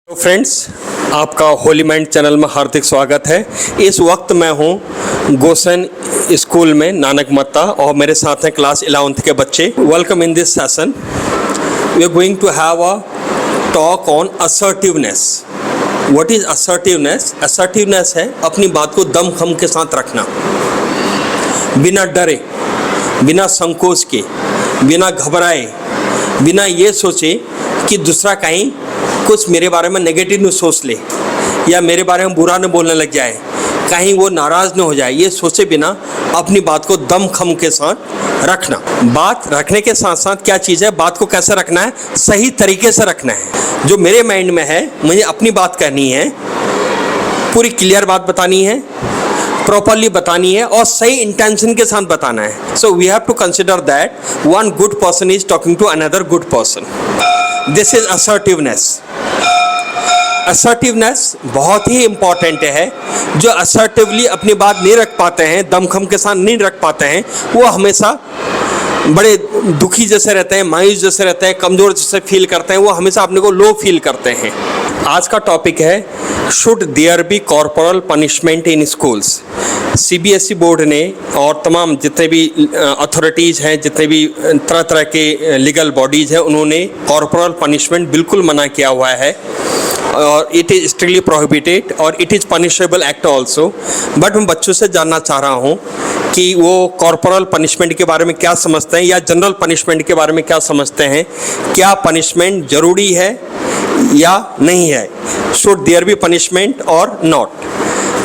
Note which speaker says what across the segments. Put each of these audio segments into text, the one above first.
Speaker 1: तो फ्रेंड्स, आपका Holi mind channel में हार्दिक स्वागत है। इस वक्त मैं हूं गोसन स्कूल में नानक मत्ता और मेरे साथ हैं क्लास 11th के बच्चे। Welcome in this session. We are going to have a talk on assertiveness. What is assertiveness? Assertiveness है अपनी बात को दमखम के साथ रखना, बिना डरे, बिना संकोच के, बिना घबराए, बिना ये सोचे कि दूसरा कहीं कुछ मेरे बारे में नेगेटिव न सोच ले या मेरे बारे में बुरा न बोलने लग जाए, कहीं वो नाराज़ न हो जाए, ये सोचे बिना अपनी बात को दमखम के साथ रखना। बात रखने के साथ साथ क्या चीज़ है, बात को कैसे रखना है, सही तरीके से रखना है। जो मेरे माइंड में है मुझे अपनी बात करनी है, पूरी क्लियर बात बतानी है, प्रॉपरली बतानी है और सही इंटेंशन के साथ बताना है। So we have to consider that one good person is talking to another good person. This is assertiveness. Assertiveness बहुत ही इम्पॉर्टेंट है। जो असर्टिवली अपनी बात नहीं रख पाते हैं, दमखम के साथ नहीं रख पाते हैं, वो हमेशा बड़े दुखी जैसे रहते हैं, मायूस जैसे रहते हैं, कमज़ोर जैसे फील करते हैं, वो हमेशा अपने को लो फील करते हैं। आज का टॉपिक है should there be corporal punishment in schools. CBSE board ने और तमाम जितने भी अथॉरिटीज़ हैं, जितने भी तरह तरह के लीगल बॉडीज़ हैं, उन्होंने कॉर्पोरल पनिशमेंट बिल्कुल मना किया हुआ है और इट इज़ स्ट्रिक्टली प्रोहिबिटेड और it is punishable act also. But मैं बच्चों से जानना चाह रहा हूँ कि वो कॉर्पोरल पनिशमेंट के बारे में क्या समझते हैं या जनरल पनिशमेंट के बारे में क्या समझते हैं। क्या पनिशमेंट ज़रूरी है या नहीं है? शुड देयर बी पनिशमेंट और नॉट?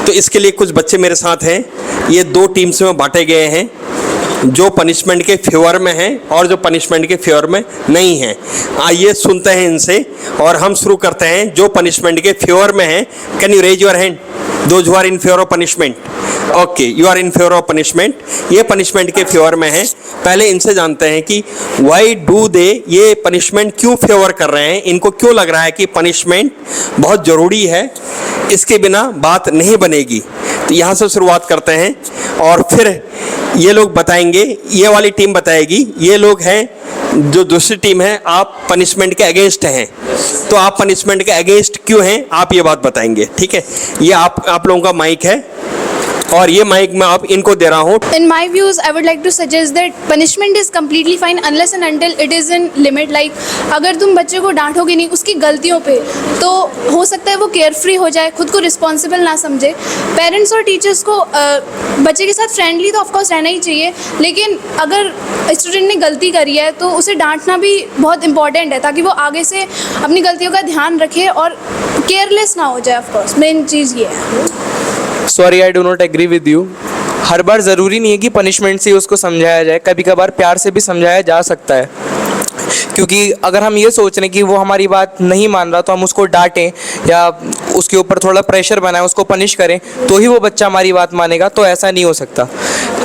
Speaker 1: तो इसके लिए कुछ बच्चे मेरे साथ हैं। ये दो टीम्स में बांटे गए हैं, जो पनिशमेंट के फेवर में हैं और जो पनिशमेंट के फेवर में नहीं हैं। आइए सुनते हैं इनसे और हम शुरू करते हैं। जो पनिशमेंट के फेवर में हैं, can you raise your hand? Those who are in favour of punishment. Okay, you are in favour of punishment. ये पनिशमेंट के फेवर में हैं। पहले इनसे जानते हैं कि वाई डू दे, ये पनिशमेंट क्यों फेवर कर रहे हैं, इनको क्यों लग रहा है कि पनिशमेंट बहुत ज़रूरी है, इसके बिना बात नहीं बनेगी। तो यहाँ से शुरुआत करते हैं और फिर ये लोग बताएंगे, ये वाली टीम बताएगी। ये लोग हैं जो दूसरी टीम है, आप पनिशमेंट के अगेंस्ट हैं, तो आप पनिशमेंट के अगेंस्ट क्यों हैं आप ये बात बताएंगे। ठीक है, ये आप लोगों का माइक है और ये माइक मैं आप इनको दे रहा हूँ।
Speaker 2: In my views, I would like to suggest that punishment is completely fine unless and until it is in limit. Like अगर तुम बच्चे को डांटोगे नहीं उसकी गलतियों पे, तो हो सकता है वो केयर फ्री हो जाए, खुद को रिस्पॉन्सिबल ना समझे। पेरेंट्स और टीचर्स को बच्चे के साथ फ्रेंडली तो ऑफकोर्स रहना ही चाहिए, लेकिन अगर स्टूडेंट ने गलती करी है तो उसे डांटना भी बहुत इंपॉर्टेंट है, ताकि वो आगे से अपनी गलतियों का ध्यान रखे और केयरलेस ना हो जाए। ऑफकोर्स मेन चीज़ ये है।
Speaker 3: Sorry, I do not agree with you. हर बार ज़रूरी नहीं है कि पनिशमेंट से उसको समझाया जाए, कभी कभार प्यार से भी समझाया जा सकता है। क्योंकि अगर हम ये सोच रहे हैं कि वो हमारी बात नहीं मान रहा तो हम उसको डांटें या उसके ऊपर थोड़ा प्रेशर बनाएं, उसको पनिश करें, तो ही वो बच्चा हमारी बात मानेगा। तो ऐसा नहीं हो सकता।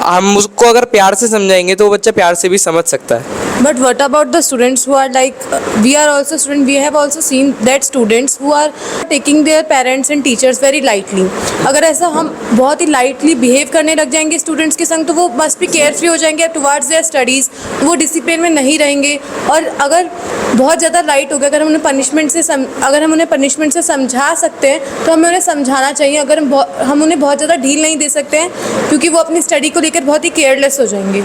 Speaker 3: हम उसको अगर प्यार से समझाएंगे तो वो बच्चा प्यार से भी समझ सकता है।
Speaker 4: But what about the students who are like, we are also students, we have also seen that students who are taking their parents and teachers very lightly. अगर ऐसा हम बहुत ही lightly behave करने लग जाएंगे students के संग, तो वो must be carefree हो जाएंगे towards their studies, वो डिसिप्लिन में नहीं रहेंगे। और अगर बहुत ज़्यादा लाइट हो गया, अगर हम उन्हें पनिशमेंट से समझा सकते हैं तो हमें उन्हें समझाना चाहिए। अगर हम उन्हें बहुत ज़्यादा ढील नहीं दे सकते हैं, क्योंकि वो अपनी स्टडी को लेकर बहुत ही केयरलेस हो जाएंगे।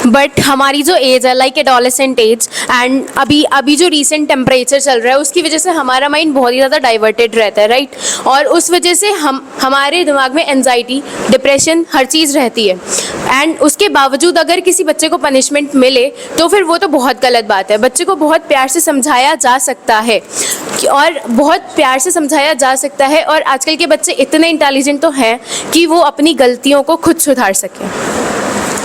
Speaker 5: बट हमारी जो एज है लाइक एडोलेसेंट एज, एंड अभी जो रीसेंट टेम्परेचर चल रहा है उसकी वजह से हमारा माइंड बहुत ही ज़्यादा डाइवर्टेड रहता है, राइट। और उस वजह से हमारे दिमाग में एंजाइटी, डिप्रेशन, हर चीज़ रहती है। एंड उसके बावजूद अगर किसी बच्चे को पनिशमेंट मिले तो फिर वो तो बहुत गलत बात है। बच्चे को बहुत प्यार से समझाया जा सकता है और बहुत प्यार से समझाया जा सकता है। और आजकल के बच्चे इतने इंटेलिजेंट तो हैं कि वो अपनी गलतियों को खुद सुधार सकें।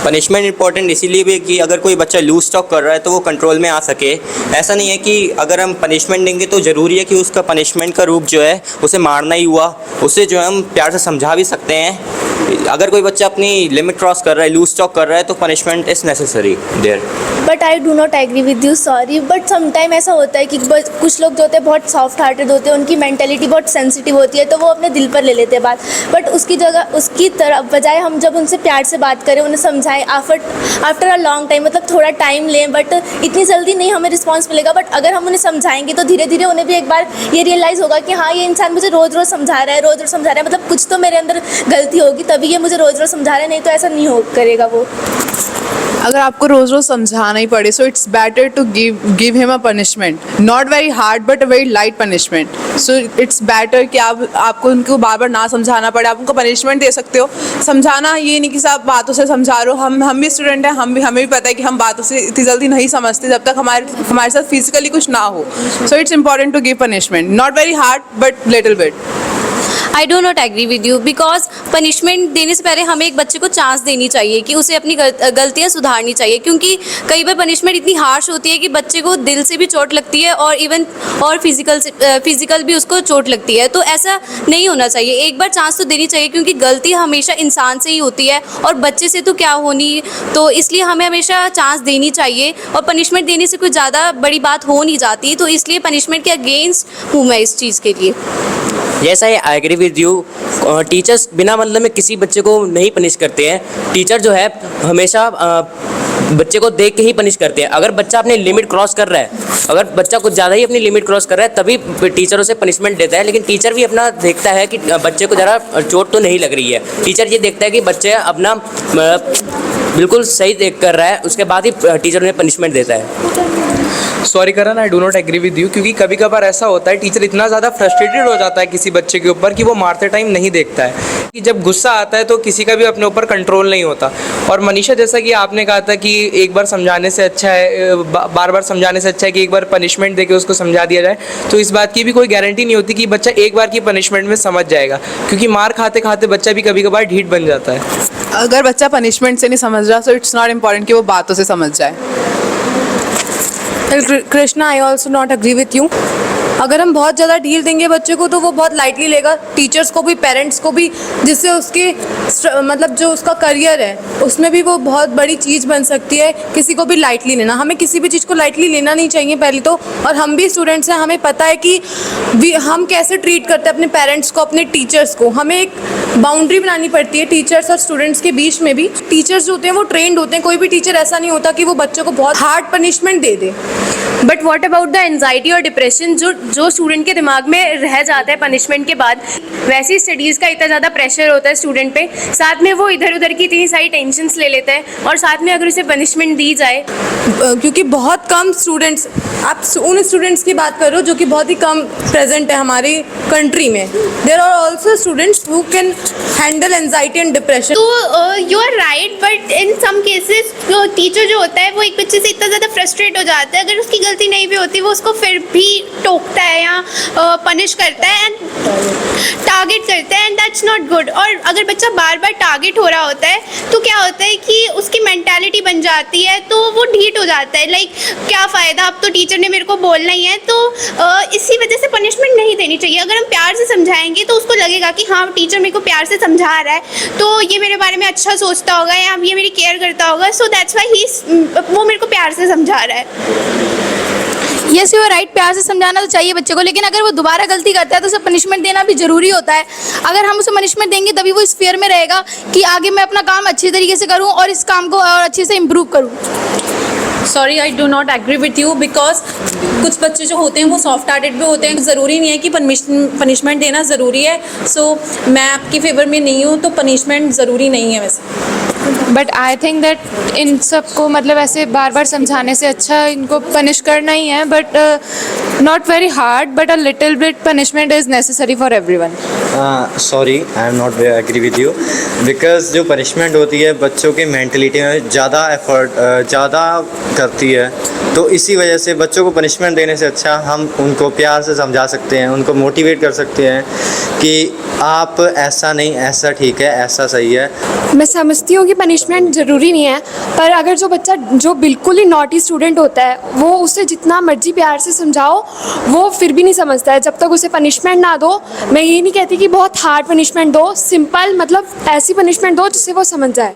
Speaker 6: पनिशमेंट इंपॉर्टेंट इसीलिए भी कि अगर कोई बच्चा लूज टॉक कर रहा है तो वो कंट्रोल में आ सके। ऐसा नहीं है कि अगर हम पनिशमेंट देंगे तो ज़रूरी है कि उसका पनिशमेंट का रूप जो है उसे मारना ही हुआ। उसे जो है हम प्यार से समझा भी सकते हैं। अगर कोई बच्चा अपनी लिमिट क्रॉस कर रहा है, लूज टॉक कर रहा है, तो punishment is necessary there.
Speaker 7: But I do not agree with you, sorry. But sometime ऐसा होता है कि कुछ लोग जो होते हैं बहुत सॉफ्ट हार्टेड होते हैं, उनकी मेंटेलिटी बहुत सेंसिटिव होती है, तो वो अपने दिल पर ले लेते हैं बात। बट उसकी जगह, उसकी तरफ बजाय हम जब उनसे प्यार से बात करें, उन्हें समझाएं समझाएं आफ्टर अ लॉन्ग टाइम, मतलब थोड़ा टाइम लें, बट इतनी जल्दी नहीं हमें रिस्पॉन्स मिलेगा। बट अगर हम उन्हें समझाएंगे तो धीरे धीरे उन्हें भी एक बार ये रियलाइज़ होगा कि हाँ, ये इंसान मुझे रोज़ रोज़ समझा रहा है, रोज़ रोज़ समझा रहा है, मतलब कुछ तो मेरे अंदर गलती होगी तभी ये मुझे रोज़ रोज़ समझा रहा है, नहीं तो ऐसा नहीं हो करेगा वो।
Speaker 8: अगर आपको रोज रोज समझाना ही पड़े, so it's better to give him a punishment, not very hard but a very light punishment. So it's better कि आपको उनको बार बार ना समझाना पड़े, आप उनको पनिशमेंट दे सकते हो। समझाना ये नहीं कि आप बातों से समझा रहे हो, हम भी स्टूडेंट हैं, हमें भी पता है कि हम बातों से इतनी जल्दी नहीं समझते जब तक हमारे साथ फिजिकली कुछ ना हो। So it's important to give punishment, not very hard but little bit.
Speaker 9: I do not agree with you, because punishment देने से पहले हमें एक बच्चे को चांस देनी चाहिए कि उसे अपनी गलतियाँ सुधारनी चाहिए, क्योंकि कई बार पनिशमेंट इतनी हार्श होती है कि बच्चे को दिल से भी चोट लगती है और इवन और फिजिकल भी उसको चोट लगती है। तो ऐसा नहीं होना चाहिए, एक बार चांस तो देनी चाहिए, क्योंकि गलती हमेशा इंसान से ही होती है और बच्चे से तो क्या होनी। तो इसलिए हमें हमेशा चांस देनी चाहिए और पनिशमेंट देने से कोई ज़्यादा बड़ी बात हो नहीं जाती। तो इसलिए पनिशमेंट के अगेंस्ट हूँ मैं इस चीज़ के लिए।
Speaker 6: Yes, I agree with you. Teachers बिना मतलब में किसी बच्चे को नहीं पनिश करते हैं। टीचर जो है हमेशा बच्चे को देख के ही पनिश करते हैं। अगर बच्चा अपनी लिमिट क्रॉस कर रहा है, अगर बच्चा कुछ ज़्यादा ही अपनी लिमिट क्रॉस कर रहा है, तभी टीचर उसे पनिशमेंट देता है। लेकिन टीचर भी अपना देखता है कि बच्चे को ज़रा चोट तो नहीं लग रही है। टीचर ये देखता है कि बच्चे अपना बिल्कुल सही देख कर रहा है, उसके बाद ही टीचर उन्हें पनिशमेंट देता है।
Speaker 3: Sorry Karan, I do not agree with you, क्योंकि कभी कभार ऐसा होता है टीचर इतना ज़्यादा फ्रस्ट्रेटेड हो जाता है किसी बच्चे के ऊपर कि वो मारते टाइम नहीं देखता है, कि जब गुस्सा आता है तो किसी का भी अपने ऊपर कंट्रोल नहीं होता। और मनीषा, जैसा कि आपने कहा था कि एक बार समझाने से अच्छा है, बार बार समझाने से अच्छा है कि एक बार पनिशमेंट देके उसको समझा दिया जाए, तो इस बात की भी कोई गारंटी नहीं होती कि बच्चा एक बार की पनिशमेंट में समझ जाएगा, क्योंकि मार खाते खाते बच्चा भी कभी कभार ढीठ बन जाता है।
Speaker 8: अगर बच्चा पनिशमेंट से नहीं समझ रहा, सो इट्स नॉट इम्पॉर्टेंट कि वो बातों से समझ जाए।
Speaker 4: Krishna, I also not agree with you. अगर हम बहुत ज़्यादा ढील देंगे बच्चे को तो वो बहुत लाइटली लेगा, टीचर्स को भी, पेरेंट्स को भी, जिससे उसके मतलब जो उसका करियर है उसमें भी वो बहुत बड़ी चीज़ बन सकती है। किसी को भी लाइटली लेना, हमें किसी भी चीज़ को लाइटली लेना नहीं चाहिए पहले तो। और हम भी स्टूडेंट्स हैं, हमें पता है कि हम कैसे ट्रीट करते हैं अपने पेरेंट्स को, अपने टीचर्स को। हमें एक बाउंड्री बनानी पड़ती है टीचर्स और स्टूडेंट्स के बीच में भी। टीचर्स जो होते हैं वो ट्रेंड होते हैं, कोई भी टीचर ऐसा नहीं होता कि वो बच्चों को बहुत hard punishment they they.
Speaker 5: But what about the anxiety और डिप्रेशन जो स्टूडेंट के दिमाग में रह जाता है पनिशमेंट के बाद। वैसे ही स्टडीज़ का इतना ज़्यादा प्रेशर होता है स्टूडेंट पे, साथ में वो इधर उधर की इतनी सारी टेंशन्स ले लेता है, और साथ में अगर उसे पनिशमेंट दी जाए,
Speaker 4: क्योंकि बहुत कम स्टूडेंट्स, आप उन स्टूडेंट्स की बात करो जो कि बहुत ही कम प्रेजेंट है हमारी कंट्री में। There are also students who can handle anxiety and depression.
Speaker 2: तो you are right, but in some cases teacher जो होता है वो एक बच्चे से इतना ज़्यादा फ्रस्ट्रेट हो जाता है, अगर उसकी गलती नहीं भी होती वो उसको फिर भी टोकता है या पनिश करता है एंड टारगेट करता है, एंड दैट्स नॉट गुड। और अगर बच्चा बार बार टारगेट हो रहा होता है तो क्या होता है कि उसकी मेंटालिटी बन जाती है, तो वो ढीठ हो जाता है। लाइक क्या फ़ायदा, अब तो टीचर ने मेरे को बोलना ही है। तो इसी वजह से पनिशमेंट नहीं देनी चाहिए। अगर हम प्यार से समझाएंगे तो उसको लगेगा कि हाँ, टीचर मेरे को प्यार से समझा रहा है, तो ये मेरे बारे में अच्छा सोचता होगा या ये मेरी केयर करता होगा, सो दैट्स वाई वो मेरे को प्यार से समझा रहा है। यस, यू आर राइट, प्यार से समझाना तो चाहिए बच्चे को, लेकिन अगर वो दोबारा गलती करता है तो उसे पनिशमेंट देना भी ज़रूरी होता है। अगर हम उसे पनिशमेंट देंगे तभी वो इस फेयर में रहेगा कि आगे मैं अपना काम अच्छे तरीके से करूं और इस काम को और अच्छे से इम्प्रूव करूं।
Speaker 9: Sorry, I do not agree with you, because कुछ बच्चे जो होते हैं वो सॉफ्ट हार्टेड भी होते हैं। ज़रूरी नहीं है कि पनिशमेंट देना ज़रूरी है। सो मैं आपके फेवर में नहीं हूँ, तो पनिशमेंट ज़रूरी नहीं है वैसे।
Speaker 10: But I think that in सबको मतलब ऐसे बार बार समझाने से अच्छा इनको पनिश करना ही है, but not very hard, but a little bit punishment is necessary for everyone.
Speaker 11: Sorry, I am not agree with you, because जो पनिशमेंट होती है बच्चों की मेंटलिटी में ज़्यादा एफर्ट ज़्यादा करती है, तो इसी वजह से बच्चों को पनिशमेंट देने से अच्छा हम उनको प्यार से समझा सकते हैं, उनको मोटिवेट कर सकते हैं कि आप ऐसा नहीं, ऐसा ठीक है, ऐसा सही है।
Speaker 10: मैं समझती हूँ कि पनिशमेंट ज़रूरी नहीं है, पर अगर जो बच्चा जो बिल्कुल ही नॉटी स्टूडेंट होता है वो उसे जितना मर्जी प्यार से समझाओ वो फिर भी नहीं समझता है। जब तक उसे पनिशमेंट ना दो, मैं ये नहीं कहती कि बहुत हार्ड पनिशमेंट दो, सिंपल मतलब ऐसी पनिशमेंट दो जिससे वो समझ जाए।